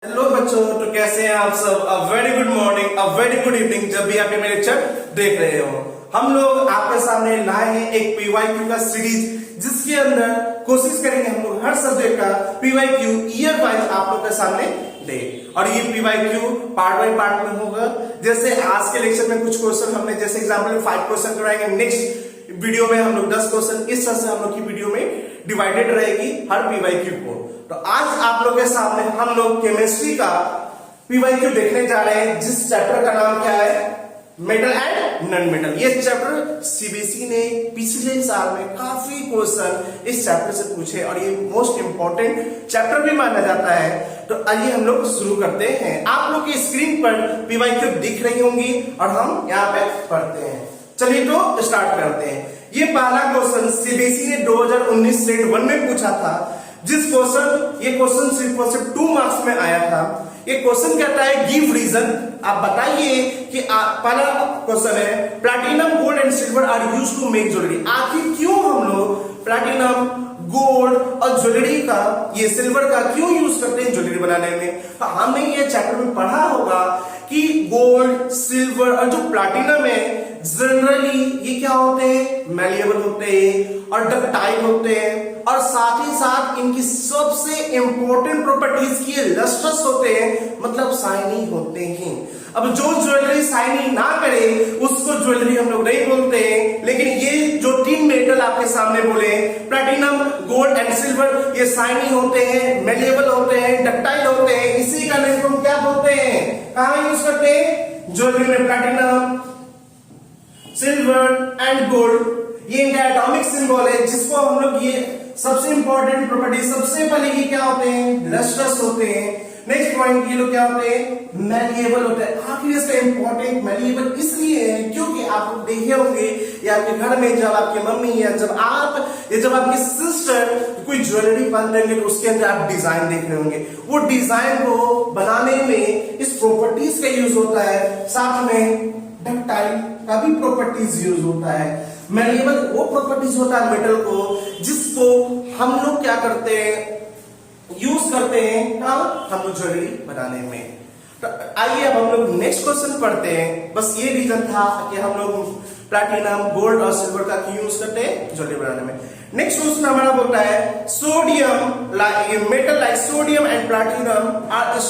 Hello बच्चों, तो कैसे हैं आप सब। A very good morning, a very good evening, जब भी आप ये मेरे लेक्चर देख रहे हो। हम लोग आपके सामने लाए हैं एक पीवाईक्यू का सीरीज, जिसके अंदर कोशिश करेंगे हम लोग हर सब्जेक्ट का पीवाईक्यू ईयर वाइज आप लोग के सामने दे। और ये पीवाईक्यू पार्ट बाय पार्ट में होगा। जैसे आज के लेक्चर में कुछ क्वेश्चन हमने जैसे एग्जाम्पल में 5 क्वेश्चन कराएंगे, नेक्स्ट वीडियो में हम लोग 10 क्वेश्चन, इस तरह से हम लोग की वीडियो में डिवाइडेड रहेगी हर पीवाईक्यू को। तो आज आप लोग के सामने हम लोग केमिस्ट्री का पीवाईक्यू देखने जा रहे हैं, जिस चैप्टर का नाम क्या है, मेटल एंड नॉन मेटल। ये चैप्टर सीबीएसई ने पिछले साल में काफी क्वेश्चन इस चैप्टर से पूछे और ये मोस्ट इंपॉर्टेंट चैप्टर भी माना जाता है। तो आइए हम लोग शुरू करते हैं। आप लोग की स्क्रीन पर पीवाईक्यू दिख रही होंगी और हम यहाँ पे पढ़ते हैं। चलिए तो स्टार्ट करते हैं। ये पहला क्वेश्चन सीबीएसई ने 2019 सेट 1 में पूछा था, ये क्वेश्चन सिर्फ 2 मार्क्स में आया था। ये क्वेश्चन कहता है गिव रीजन, आप बताइए कि पहला क्वेश्चन है platinum gold and silver are used to make jewellery. आखिर क्यों हम लोग प्लैटिनम गोल्ड और ज्वेलरी का, ये सिल्वर का क्यों यूज करते हैं ज्वेलरी बनाने में। तो हमने ये चैप्टर में पढ़ा होगा कि गोल्ड, सिल्वर और जो प्लैटिनम है जनरली ये क्या होते हैं, मैलिएबल होते हैं और डक्टाइल होते हैं, और साथ ही साथ इनकी सबसे इंपॉर्टेंट प्रॉपर्टीज की लस्ट्रस होते हैं, मतलब शाइनी होते हैं। अब जो ज्वेलरी शाइनी ना करे उसको ज्वेलरी हम लोग नहीं बोलते हैं। लेकिन ये जो 3 मेटल आपके सामने बोले, प्लैटिनम, गोल्ड एंड सिल्वर, ये शाइनी होते हैं, मैलिएबल होते हैं, डक्टाइल होते हैं। इसी का नाम हम क्या बोलते हैं, कहां यूज करते हैं, ज्वेलरी में प्लैटिनम, सिल्वर एंड गोल्ड। ये इनका एटॉमिक सिंबल है, जिसको हम लोग ये सबसे इंपॉर्टेंट प्रॉपर्टी, सबसे पहले ये क्या होते हैं, लस्ट्रस होते हैं। नेक्स्ट पॉइंट, ये लोग क्या होते हैं, मैलिएबल होते हैं। आखिर इसका इंपॉर्टेंट मैलिएबल इसलिए है क्योंकि आप लोग देखे होंगे या आपके घर में जब आपकी मम्मी या जब आपकी सिस्टर कोई ज्वेलरी पहन रहे तो उसके अंदर आप डिजाइन देख रहे होंगे। वो डिजाइन को बनाने में इस प्रॉपर्टीज का यूज होता है, साथ में डक्टाइल का भी प्रॉपर्टीज यूज होता है। मैलिएबल वो प्रॉपर्टीज होता है मेटल को, जिसको हम लोग क्या करते हैं, यूज करते हैं हम लोग ज्वेलरी बनाने में। तो आइए अब हम लोग नेक्स्ट क्वेश्चन पढ़ते हैं। बस ये रीजन था कि हम लोग प्लैटिनम, गोल्ड और सिल्वर का क्यों यूज करते हैं ज्वेलरी बनाने में। नेक्स्ट क्वेश्चन हमारा बोलता है sodium metal like sodium and platinum are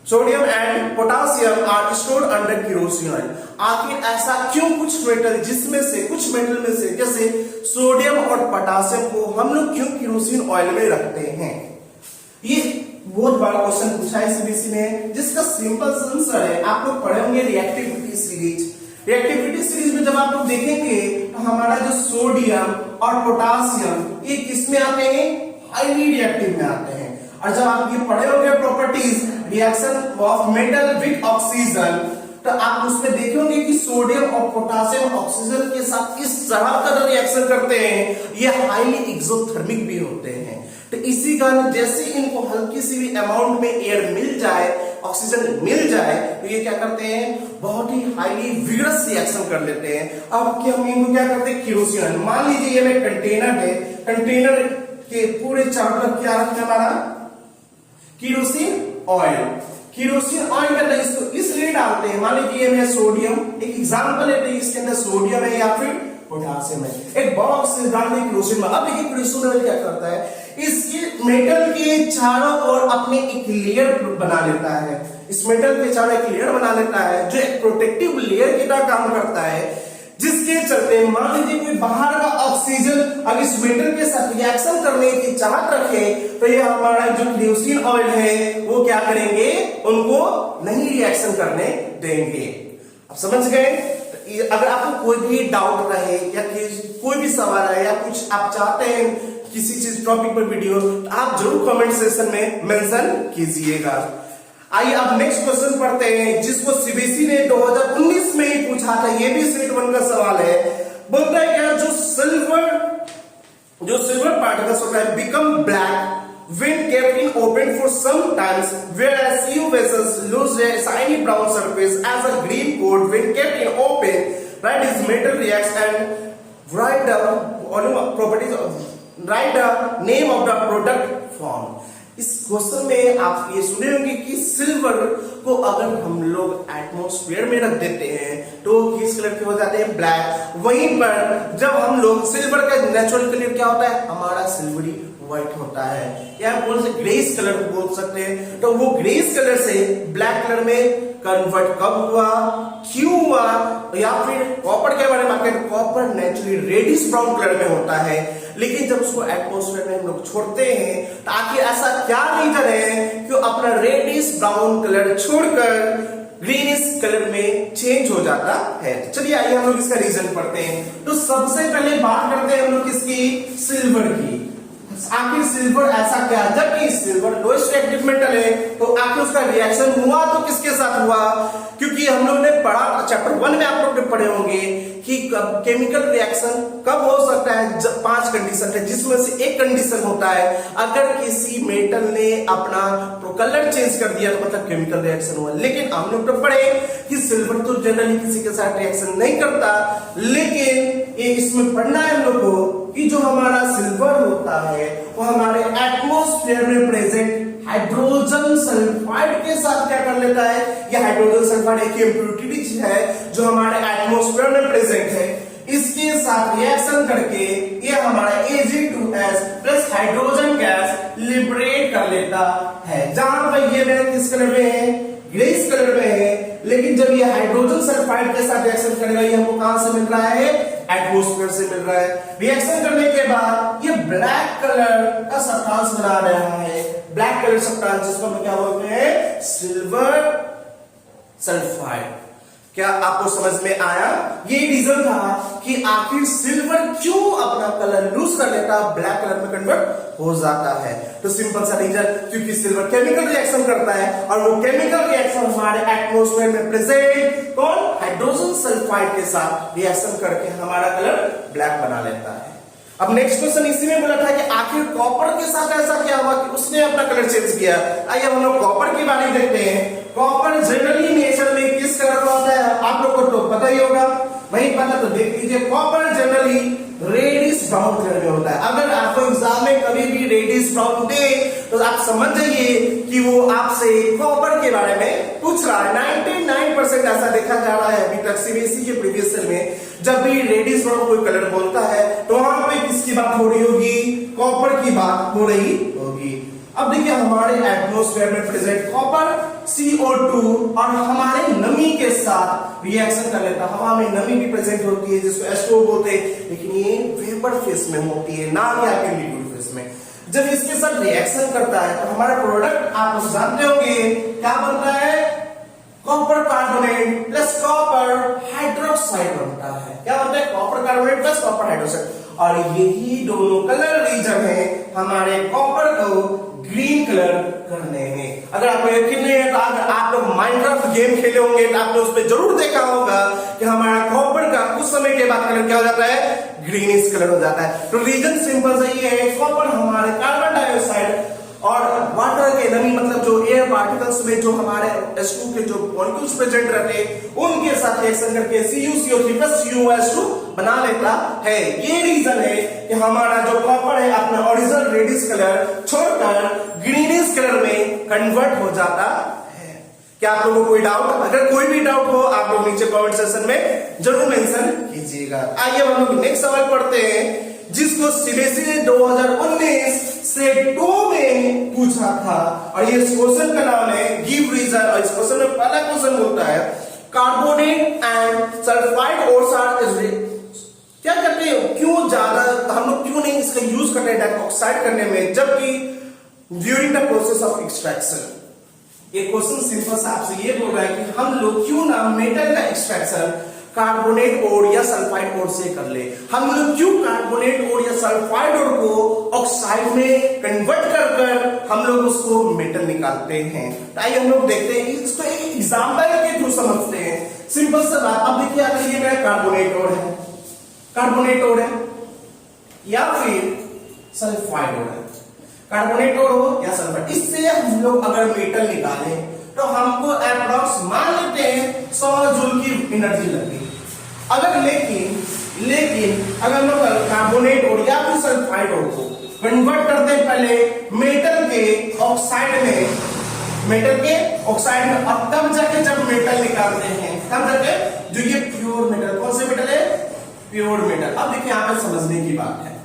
sodium and potassium are stored under kerosene oil. आखिर ऐसा क्यों, कुछ मेटल में से जैसे सोडियम और पोटासियम को हम लोग क्यों केरोसिन ऑयल में रखते हैं। ये बहुत बड़ा क्वेश्चन पूछा है सीबीएसई ने, जिसका सिंपल आंसर है, आप लोग पढ़े होंगे रिएक्टिविटी सीरीज। रिएक्टिविटी सीरीज में जब आप लोग देखेंगे तो हमारा जो सोडियम और पोटासियम ये किसमें आते हैं, हाईली रिएक्टिव में आते हैं। और जब आप ये पढ़े होंगे properties reaction of metal with oxygen, तो आप उसमें देखे होंगे कि सोडियम और पोटासियम ऑक्सीजन के साथ इस तरह का रिएक्शन करते हैं, ये हाईली एक्सोथर्मिक भी होते हैं। तो इसी कारण जैसे इनको हल्की सी भी अमाउंट में एयर मिल जाए, ऑक्सीजन मिल जाए, तो ये क्या करते हैं, बहुत ही हाईली विगरस रिएक्शन कर लेते हैं। अब हम इनको क्या करते हैं, केरोसिन। मान लीजिए ये में कंटेनर है, कंटेनर के पूरे चारों तरफ क्या रखना हमारा, केरोसिन ऑयल। केरोसिन ऑयल के अंदर इसको इसलिए डालते हैं, मान लीजिए ये में सोडियम, एक एग्जांपल लेते हैं, इसके अंदर सोडियम है या फिर पोटासियम है, एक बॉक्स से डाल दें केरोसिन में। अब देखिए केरोसिन ऑयल क्या करता है, इसके मेटल के चारों ओर अपने एक लेयर बना लेता है। इस मेटल के चारों एक लेयर बना लेता है, जो एक प्रोटेक्टिव लेयर की तरह काम करता है, जिसके चलते मान लीजिए कोई बाहर का ऑक्सीजन अगर इस मेटल के साथ रिएक्शन करने की चाहत रखे, तो ये हमारा जो केरोसिन ऑयल है वो क्या करेंगे, उनको नहीं रिएक्शन करने देंगे। आप समझ गए। अगर आपको कोई भी डाउट रहे या कोई भी सवाल है या कुछ आप चाहते हैं किसी चीज टॉपिक पर वीडियो, तो आप जरूर कमेंट सेक्शन में मेंशन कीजिएगा। आइए अब नेक्स्ट क्वेश्चन पढ़ते हैं, जिसको सीबीएसई ने 2019 में ही पूछा था। ये भी सेट 1 का सवाल है। बोलता है क्या, जो सिल्वर पार्टिकल्स होता है become black when kept in open for some times, whereas few vessels lose their shiny brown surface as a green coat when kept in open. Write this metal reacts and write the name of the product formed. इस question में आप ये सुने होंगे कि silver को अगर हम लोग एटमॉस्फेयर में रख देते हैं तो किस कलर के हो जाते हैं, ब्लैक। वहीं पर जब हम लोग सिल्वर का नेचुरल कलर क्या होता है, हमारा सिल्वरी व्हाइट होता है, या बोल सकते ग्रेस कलर बोल सकते हैं। तो वो ग्रेस कलर से ब्लैक कलर में कन्वर्ट कब हुआ, क्यों हुआ, या फिर कॉपर के बारे में बात करें, copper naturally reddish brown colour में होता है, लेकिन जब उसको एटमॉस्फेयर में हम लोग छोड़ते हैं ताकि ऐसा क्या रीजन है कि अपना रेडिश ब्राउन कलर छोड़कर ग्रीनिश कलर में चेंज हो जाता है। चलिए आइए हम लोग इसका रीजन पढ़ते हैं। तो सबसे पहले बात करते हैं हम लोग किसकी, सिल्वर की। आखिर सिल्वर ऐसा क्या, जबकि सिल्वर लोएस्ट रिएक्टिव मेटल है, तो आखिर उसका रिएक्शन हुआ तो किसके साथ हुआ, क्योंकि हम लोग ने पढ़ा चैप्टर 1 में आप लोग ने पढ़े होंगे कि केमिकल रिएक्शन कब हो सकता है, जब 5 कंडीशन है, जिसमें से एक कंडीशन होता है अगर किसी मेटल ने अपना कलर चेंज कर दिया तो मतलब केमिकल रिएक्शन हुआ। लेकिन हम लोग तो पढ़े कि सिल्वर तो जनरली किसी के साथ रिएक्शन नहीं करता, लेकिन ये इसमें पढ़ना है हम लोग को कि जो हमारा सिल्वर होता है वो हमारे एटमॉस्फेयर में प्रेजेंट हाइड्रोजन सल्फाइड के साथ क्या कर लेता है, ये हाइड्रोजन सल्फाइड एक इम्प्योरिटी है जो हमारे एटमॉस्फेयर में प्रेजेंट है, इसके साथ रिएक्शन करके ये हमारा Ag2S plus hydrogen gas liberate कर लेता है। जहां पर ये मेरा किस कलर में है, ग्रेस कलर में है, लेकिन जब ये हाइड्रोजन सल्फाइड के साथ रिएक्शन करेगा ये हमको कहां से मिल रहा है, एटमॉस्फेयर से मिल रहा है। रिएक्शन करने के बाद ये ब्लैक कलर का सब्सटेंस बना रहा है, ब्लैक कलर सब्सटेंस जिसको हम क्या बोलते हैं, सिल्वर सल्फाइड। क्या आपको समझ में आया? ये रीजन था कि आखिर सिल्वर क्यों अपना कलर लूज कर लेता, ब्लैक कलर में कन्वर्ट हो जाता है। तो सिंपल सा रीजन, क्योंकि सिल्वर केमिकल रिएक्शन करता है और वो केमिकल रिएक्शन हमारे एटमॉस्फेयर में प्रेजेंट कौन, हाइड्रोजन सल्फाइड के साथ रिएक्शन करके हमारा कलर ब्लैक बना लेता है। अब नेक्स्ट क्वेश्चन इसी में बोला था कि आखिर कॉपर के साथ ऐसा क्या हुआ कि उसने अपना कलर चेंज किया। आइए हम लोग कॉपर की बारे में देखते हैं। कॉपर जनरली नेचर में किस कलर का होता है, आप लोग को तो पता ही होगा, नहीं पता तो देख लीजिए। Copper generally reddish brown colour में होता है। अगर आपको एग्जाम में कभी भी रेडिश ब्राउन दे तो आप समझ जाइए कि वो आपसे कॉपर के बारे में पूछ रहा है। 99% ऐसा देखा जा रहा है अभी तक सीबीएसई के प्रीवियस ईयर में, जब भी रेडिश ब्राउन कोई कलर बोलता है तो वहां पे किसकी बात हो रही होगी, कॉपर की बात हो रही होगी। अब देखिए हमारे एटमॉस्फेयर में प्रेजेंट कॉपर CO2 और हमारे नमी के साथ रिएक्शन कर लेता है। हवा में नमी भी प्रेजेंट होती है जिसको H2O बोलते हैं, लेकिन ये वेपर फेस में होती है, ना कि आपके लिक्विड फेस में। जब इसके साथ रिएक्शन करता है तो हमारा प्रोडक्ट आप लोग जानते होंगे क्या बनता है, copper carbonate plus copper hydroxide बनता है। क्या बनता है, copper carbonate plus copper hydroxide. और यही दोनों कलर रीजन है हमारे कॉपर को ग्रीन कलर करने में। अगर आपको यकीन नहीं है तो अगर आप लोग माइनक्राफ्ट गेम खेले होंगे तो आपने उस पर जरूर देखा होगा कि हमारा कॉपर का कुछ समय के बाद कलर क्या हो जाता है, ग्रीनिश कलर हो जाता है। तो रीजन सिंपल सा ये है, कॉपर हमारे कार्बन डाइऑक्साइड और वाटर के नमी मतलब जो एयर पार्टिकल्स में जो हमारे H2 के जो मॉलिक्यूल्स प्रेजेंट रहते हैं उनके साथ रिएक्शन करके CuCO3 प्लस CuOH2 बना लेता है। ये रीजन है कि हमारा जो कॉपर है अपना ओरिजिनल रेडिश कलर छोड़कर ग्रीनिश कलर में कन्वर्ट हो जाता है। क्या आप लोगों को कोई डाउट, अगर कोई भी डाउट हो आप लोग नीचे कमेंट सेक्शन में जरूर मेंशन कीजिएगा। आइए हम लोग नेक्स्ट सवाल पढ़ते हैं जिसको सीबीएसई ने 2019 से 2 में पूछा था, और ये क्वेश्चन का नाम है गिव रीजन। और इस क्वेश्चन में पहला क्वेश्चन बोलता है carbonate and sulphide ores are क्या करते हैं, क्यों ज्यादा हम लोग क्यों नहीं इसका यूज करते हैं डाइऑक्साइड करने में, जबकि during the process of extraction. ये क्वेश्चन सिंपल सा आपसे ये बोल रहा है कि हम लोग क्यों ना मेटल का एक्सट्रैक्शन कार्बोनेट ओर या सल्फाइड ओर से कर ले। हम लोग क्यों कार्बोनेट ओर या सल्फाइड ओर को ऑक्साइड में कन्वर्ट कर कर हम लोग उसको मेटल निकालते हैं। आइए हम लोग देखते हैं, इसको एक एग्जांपल के थ्रू समझते हैं। सिंपल सा बात, अब देखिए अगर ये मेरा कार्बोनेट ओर है, कार्बोनेट ओर है या फिर सल्फाइड ओर है, कार्बोनेट ओर हो या सल्फाइड, इससे हम लोग अगर मेटल निकालें तो हमको अप्रॉक्स मान लेते हैं 100 जूल की एनर्जी लगेगी। अगर लेकिन अगर हम लोग कार्बोनेट और या फिर सल्फाइड को कन्वर्ट करते हैं पहले मेटल के ऑक्साइड में, मेटल के ऑक्साइड में, और तब जाके जब मेटल निकालते हैं तब जाके जो ये प्योर मेटल, कौन से मेटल है? Pure metal. अब देखिए यहाँ पे समझने की बात है,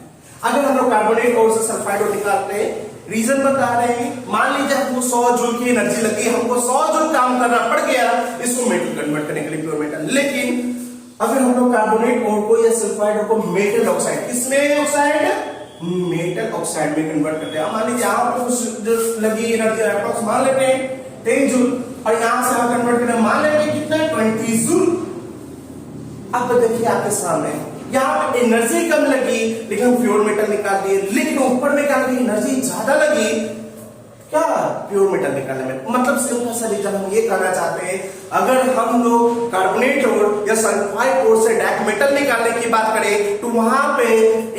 अगर हम लोग कार्बोनेट और से सल्फाइड और निकालते हैं, रीजन बता रहे हैं, मान लीजिए हमको 100 जूल की एनर्जी लगी, हमको 100 जूल काम करना पड़ गया इसको मेटल कन्वर्ट करने के लिए, प्योर मेटल। लेकिन अगर हम लोग कार्बोनेट और को या सल्फाइड को मेटल ऑक्साइड, किसमें ऑक्साइड? मेटल ऑक्साइड में कन्वर्ट करते हैं। मान लीजिए यहाँ पर कुछ जो लगी एनर्जी अप्रॉक्स मान लेते हैं 10 जूल, और यहां से हम कन्वर्ट करते मान लेते हैं कितना? 20 जूल। अब देखिए आपके सामने यहाँ पे एनर्जी कम लगी लेकिन हम प्योर मेटल निकाल दिए, लेकिन ऊपर में क्या लगी? एनर्जी ज्यादा लगी, क्या? प्योर मेटल निकालने में। मतलब सिंपल सा रीजन हम ये कहना चाहते हैं, अगर हम लोग कार्बोनेट और या सल्फाइड और से डायरेक्ट मेटल निकालने की बात करें तो वहां पे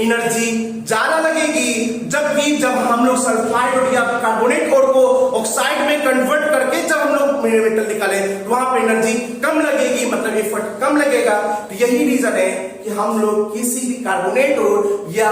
एनर्जी ज्यादा लगेगी, जबकि जब हम लोग सल्फाइड और या कार्बोनेट और को ऑक्साइड में कन्वर्ट करके जब हम लोग मेटल निकाले तो वहां पे एनर्जी कम लगेगी, मतलब एफर्ट कम लगेगा। तो यही रीजन है कि हम लोग किसी भी कार्बोनेट और या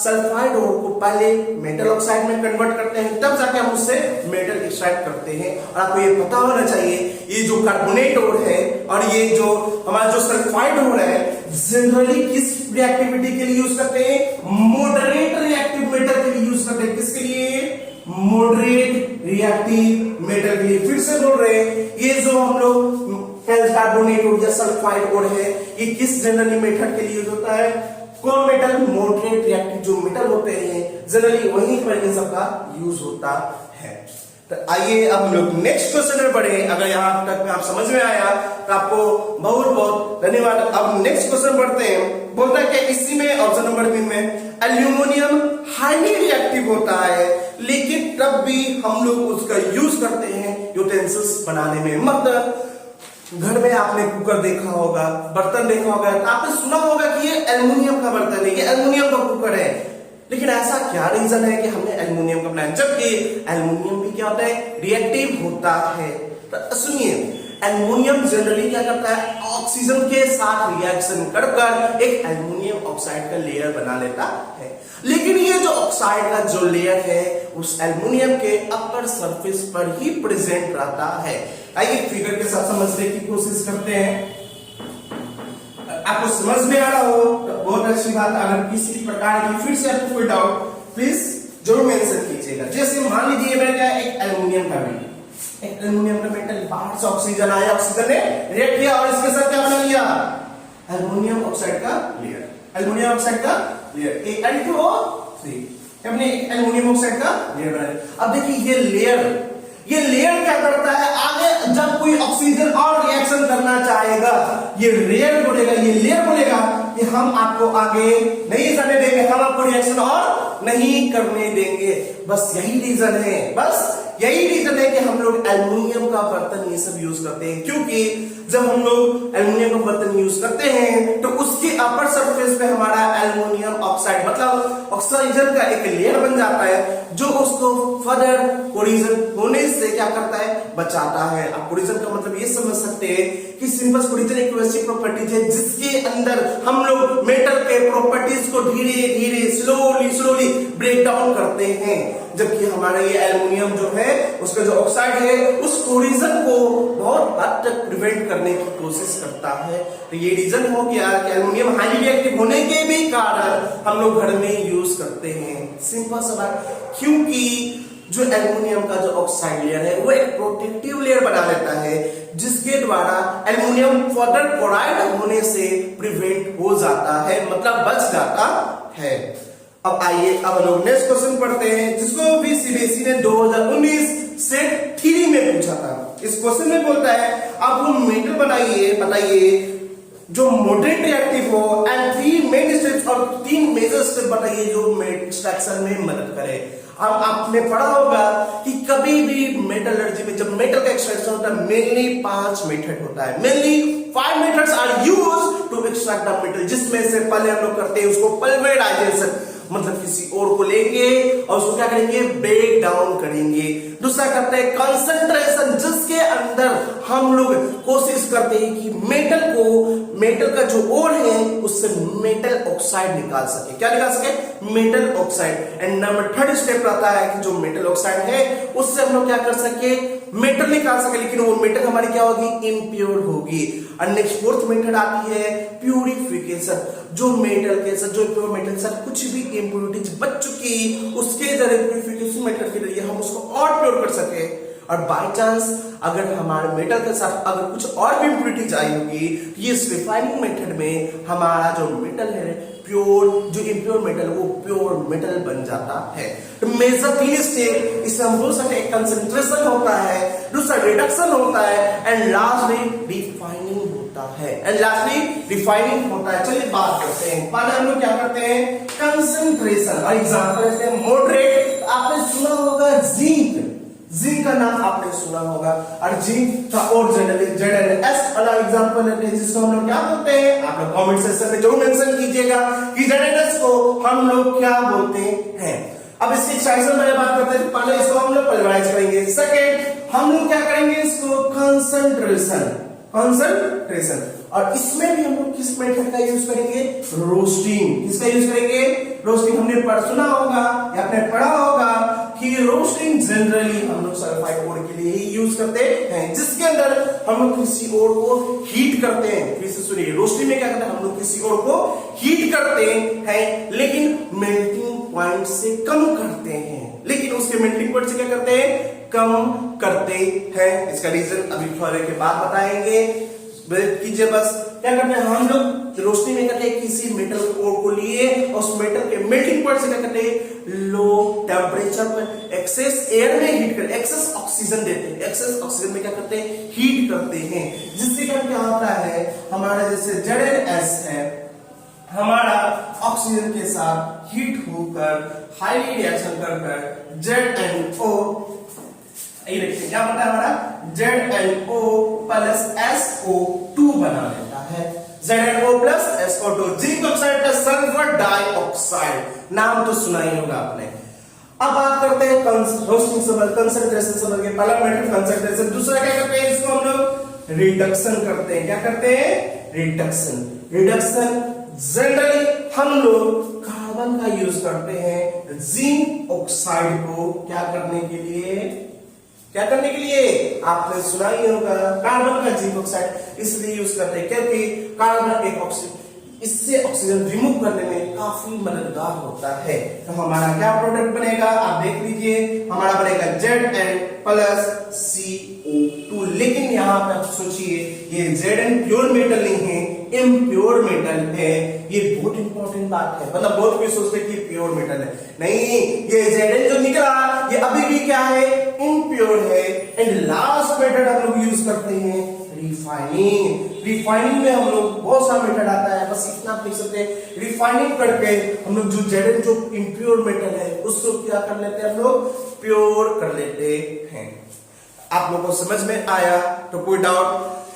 सल्फाइड और को पहले मेटल ऑक्साइड में कन्वर्ट करते हैं, तब जाके हम उससे मेटल एक्सट्रैक्ट करते हैं। और आपको ये पता होना चाहिए, ये जो कार्बोनेट और है और ये जो हमारा जो सल्फाइड और है, जनरली किस रिएक्टिविटी के लिए यूज करते हैं? मॉडरेट रिएक्टिव मेटल के लिए यूज करते हैं। किसके लिए? मॉडरेट रिएक्टिव मेटल के लिए। फिर से बोल रहे हैं, ये जो हम लोग कार्बोनेट और या सल्फाइड और है, ये किस जनरली मेथड के लिए यूज होता है? कौन मेटल? मॉडरेट रिएक्टिव जो मेटल होते हैं जनरली वहीं पर इन सबका यूज होता है। तो आइए अब हम लोग नेक्स्ट क्वेश्चन में बढ़े। अगर यहां तक में आप समझ में आया तो आपको बहुत बहुत धन्यवाद। अब नेक्स्ट क्वेश्चन बढ़ते हैं। बोलता है कि इसी में ऑप्शन नंबर 3 में एल्यूमिनियम हाईली रिएक्टिव होता है, लेकिन तब भी हम लोग उसका यूज करते हैं यूटेंसिल्स बनाने में। मतलब घर में आपने कुकर देखा होगा, बर्तन देखा होगा, तो आपने सुना होगा कि ये एल्युमिनियम का बर्तन है, ये एल्युमिनियम का कुकर है, लेकिन ऐसा क्या रीजन है कि हमने एल्युमिनियम का बनाया, जबकि एल्युमिनियम भी क्या होता है? रिएक्टिव होता है। तो सुनिए, एल्युमिनियम जनरली क्या करता है? ऑक्सीजन के साथ रिएक्शन कर एक एल्युमिनियम ऑक्साइड का लेयर बना लेता है। लेकिन ये जो ऑक्साइड का जो लेयर है उस एल्युमिनियम के अपर सरफेस पर ही प्रेजेंट रहता है। आइए फिगर के साथ समझने की कोशिश करते हैं। आपको समझ में आ रहा हो तो बहुत अच्छी बात। अगर किसी प्रकार की फिर से आपको कोई डाउट प्लीज जरूर मेंशन कीजिएगा। जैसे मान लीजिए मैंने क्या एक एल्युमिनियम का मेटल, एक एल्युमिनियम का मेटल, बाहर से ऑक्सीजन आया, ऑक्सीजन ने रिएक्ट किया और इसके साथ क्या बना लिया? एल्युमिनियम ऑक्साइड का लेयर। एल्युमिनियम ऑक्साइड का लेयर एक N2O3, हमने एल्युमिनियम ऑक्साइड का लेयर बनाया। अब देखिए ये लेयर क्या करता है? आगे जब कोई ऑक्सीजन और रिएक्शन करना चाहेगा, ये लेयर बोलेगा कि हम आपको आगे नहीं करने देंगे, हम आपको रिएक्शन और नहीं करने देंगे। बस यही रीजन है कि हम लोग एल्युमिनियम का बर्तन ये सब यूज करते हैं, क्योंकि जब हम लोग एल्युमिनियम का बर्तन यूज करते हैं तो उसके अपर सरफेस पे हमारा एल्युमिनियम ऑक्साइड मतलब ऑक्सीजन का एक लेयर बन जाता है, जो उसको फर्दर कोलिजन होने से क्या करता है? बचाता है। आप कोलिजन का मतलब ये समझ सकते हैं कि सिंपल कोलिजन एक वैसी प्रॉपर्टीज है जिसके अंदर हम लोग मेटल के प्रॉपर्टीज को धीरे धीरे स्लोली ब्रेक डाउन करते हैं, जबकि हमारा ये एल्युमिनियम जो है उसका जो ऑक्साइड है उस कोलिजन को बहुत हद तक प्रिवेंट करने की कोशिश करता है। तो ये रीजन हो गया कि एल्युमिनियम हाईली रिएक्टिव होने के भी कारण हम लोग घर में यूज करते हैं। सिंपल सा बात, क्योंकि जो एल्युमिनियम का जो ऑक्साइड लेयर है वो एक प्रोटेक्टिव लेयर बना लेता है, जिसके द्वारा एल्युमिनियम फर्दर कोराइड होने से प्रिवेंट हो जाता है, मतलब बच जाता है। अब आइए अब लोग नेक्स्ट क्वेश्चन पढ़ते हैं, जिसको भी सीबीएसई ने 2019 सेट 3 में पूछा था। इस क्वेश्चन में बोलता है आप वो मेटल बताइए जो मॉडरेट रिएक्टिव हो एंड 3 मेन स्टेप्स और 3 मेजर स्टेप बताइए जो एक्सट्रैक्शन में मदद करे। अब आपने पढ़ा होगा कि कभी भी मेटलर्जी में जब मेटल का एक्सट्रैक्शन होता है मेनली 5 मेथड होता है, mainly 5 methods are used to extract the metal, जिसमें से पहले हम लोग करते हैं उसको पल्वेराइजेशन, मतलब किसी और को लेंगे और उसको क्या करेंगे? ब्रेक डाउन करेंगे। दूसरा करते हैं कंसंट्रेशन, जिसके अंदर हम लोग कोशिश करते हैं कि मेटल को मेटल का जो ओर है उससे मेटल ऑक्साइड निकाल सके। क्या निकाल सके? Metal oxide. And number third step रहता है कि जो मेटल ऑक्साइड है उससे हम लोग क्या कर सके? मेटल निकाल सके, लेकिन वो मेटल हमारी क्या होगी? इम्प्योर होगी। और नेक्स्ट फोर्थ मेथड आती है प्यूरिफिकेशन। जो मेटल के साथ, जो प्योर मेटल के साथ कुछ भी इम्प्योरिटीज बच चुकी, उसके जरिए प्यूरिफिकेशन मेथड के जरिए हम उसको और प्योर कर सके। और बाय चांस अगर हमारे मेटल के साथ अगर कुछ और भी इम्प्योरिटीज आई होगी, तो ये रिफाइनिंग मेथड में हमारा जो मेटल है प्योर, जो इम्प्योर मेटल वो प्योर मेटल बन जाता है। तो मेजर 3 स्टेप, इससे हम बोल सकते हैं कंसंट्रेशन होता है, दूसरा रिडक्शन होता है, एंड लास्टली रिफाइनिंग होता है। चलिए बात करते हैं। पहले हम लोग क्या करते हैं? कंसंट्रेशन। और एग्जांपल लेते हैं मॉडरेट। आपने सुना होगा जिंक, जिंक का नाम आपने सुना होगा। और जिंक का और जनरली ZnS वाला एग्जांपल लेते हैं, जिसको हम लोग क्या बोलते हैं? आप लोग कमेंट सेक्शन में जरूर मेंशन कीजिएगा कि ZnS को हम लोग क्या बोलते हैं। अब इसकी एक्सरसाइज में बात करते हैं। पहले इसको हम लोग पल्वराइज करेंगे। सेकंड हम लोग क्या करेंगे? इसको कंसंट्रेशन। और इसमें भी हम लोग किस मेथड का यूज करेंगे? रोस्टिंग। किसका यूज करेंगे? रोस्टिंग। हमने सुना होगा या आपने पढ़ा होगा कि रोस्टिंग जनरली हम लोग सल्फाइड ओर के लिए ही यूज करते हैं, जिसके अंदर हम लोग किसी ओर को हीट करते हैं। फिर से सुनिए, रोस्टिंग में क्या करते हैं? हम लोग किसी ओर को हीट करते हैं, लेकिन मेल्टिंग पॉइंट से कम करते हैं। लेकिन उसके मेल्टिंग पॉइंट से क्या करते हैं? कम करते हैं। इसका रीजन अभी थोड़े के बाद बताएंगे। कीजिए बस। क्या करते हैं हम लोग? रोशनी में करते हैं किसी मेटल कोर को लिए, और उस मेटल के मेल्टिंग पॉइंट से क्या करते हैं? लो टेम्परेचर पर एक्सेस एयर में हीट करते, एक्सेस ऑक्सीजन देते हैं। एक्सेस ऑक्सीजन में क्या करते हैं? हीट करते हैं, जिससे क्या होता है? हमारा जैसे ZnS है, हमारा ऑक्सीजन के साथ हीट होकर हाईली रिएक्शन कर ZnO, ये देखिए क्या बनता है? हमारा ZnO प्लस SO2 बना लेता है। ZnO plus SO2, zinc oxide plus sulphur dioxide. नाम तो सुना ही होगा आपने। अब बात करते हैं रोस्टिंग से कंसंट्रेशन समझ गए। पहला मेथड कंसंट्रेशन, दूसरा क्या करते हैं? इसको हम लोग रिडक्शन करते हैं। क्या करते हैं? रिडक्शन जनरली हम लोग कार्बन का यूज करते हैं जिंक ऑक्साइड को क्या करने के लिए? आपने सुना ही होगा कार्बन का जिंक ऑक्साइड इसलिए यूज करते हैं क्योंकि कार्बन एक ऑक्सीजन, इससे ऑक्सीजन रिमूव करने में काफी मददगार होता है। तो हमारा क्या प्रोडक्ट बनेगा? आप देख लीजिए, हमारा बनेगा Zn प्लस CO2। लेकिन यहाँ पे आप सोचिए, ये Zn प्योर मेटल नहीं है, इम्प्योर मेटल है। ये बहुत इंपॉर्टेंट बात है। मतलब बहुत कोई सोचते हैं कि प्योर मेटल है, नहीं, ये Zn जो निकला ये अभी भी क्या है? इम्प्योर है। एंड लास्ट मेथड हम लोग यूज करते हैं रिफाइनिंग में हम लोग बहुत सारा मेथड आता है, बस इतना आप लिख सकते हैं। रिफाइनिंग करके हम लोग जो Zn जो इम्प्योर मेटल है उसको क्या कर लेते हैं? हम लोग प्योर कर लेते हैं। आप लोगों को समझ में आया? तो कोई डाउट?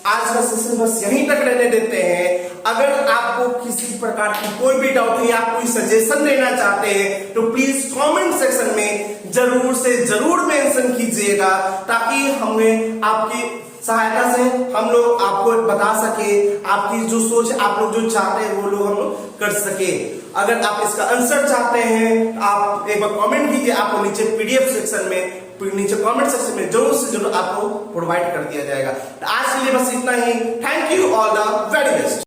आज का सेशन बस यहीं तक रहने देते हैं। अगर आपको किसी प्रकार की कोई भी डाउट है, आप कोई सजेशन देना चाहते हैं, तो प्लीज कमेंट सेक्शन में जरूर से जरूर मेंशन कीजिएगा, ताकि हमें आपकी सहायता से हम लोग आपको बता सके, आपकी जो सोच आप लोग जो चाहते हैं वो लोग हम लोग कर सके। अगर आप इसका आंसर चाहते हैं आप एक बार कमेंट कीजिए, आपको नीचे PDF सेक्शन में, नीचे कमेंट सेक्शन में जरूर से जरूर आपको प्रोवाइड कर दिया जाएगा। तो आज के लिए बस इतना ही। Thank you all the very best.